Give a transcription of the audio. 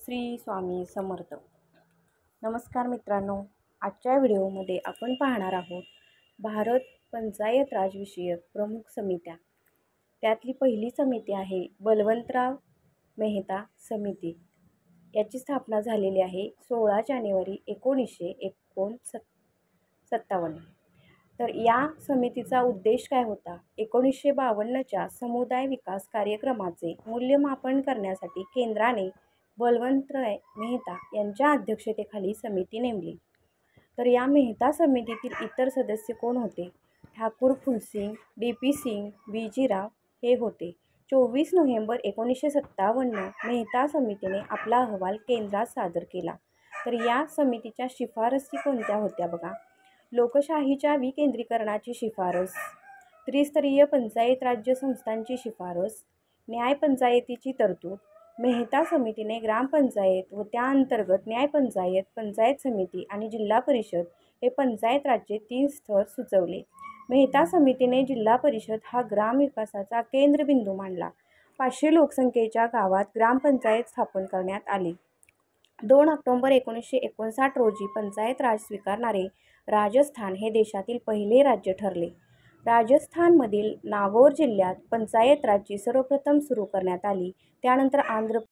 श्री स्वामी समर्थ. नमस्कार मित्रांनो, आजच्या व्हिडिओमध्ये आपण पाहणार आहोत भारत पंचायत राज विषयक प्रमुख समित्या. त्यातली पहिली समिती आहे बलवंतराव मेहता समिती. याची स्थापना झालेली आहे 16 जानेवारी 1957. तर या समितीचा उद्देश काय होता? 1952च्या समुदाय विकास कार्यक्रमाचे मूल्यमापन करण्यासाठी केंद्राने बलवंतराव मेहता यांच्या अध्यक्षतेखाली समिती नेमली. तर या मेहता समितीतील इतर सदस्य कोण होते? ठाकूर फुलसिंग, डी.पी. सिंग, बी.जी. राव हे होते. 24 नोव्हेंबर 1957 मेहता समितीने आपला अहवाल केंद्रात सादर केला. तर या समितीच्या शिफारसी कोणत्या होत्या बघा? लोकशाहीच्या विकेंद्रीकरणाची शिफारस, त्रिस्तरीय पंचायत राज्य संस्थांची शिफारस, न्यायपंचायतीची तरतूद. मेहता समितीने ग्रामपंचायत व त्याअंतर्गत न्यायपंचायत, पंचायत समिती आणि जिल्हा परिषद हे पंचायत राज्य 3 स्तर सुचवले. मेहता समितीने जिल्हा परिषद हा ग्रामविकासाचा केंद्रबिंदू मानला. 500 लोकसंख्येच्या गावात ग्रामपंचायत स्थापन करण्यात आली. 2 ऑक्टोबर 1959 रोजी पंचायत राज स्वीकारणारे राजस्थान हे देशातील पहिले राज्य ठरले. राजस्थानमधील नागौर जिल्ह्यात पंचायत राजची सर्वप्रथम सुरू करण्यात आली. त्यानंतर आंध्र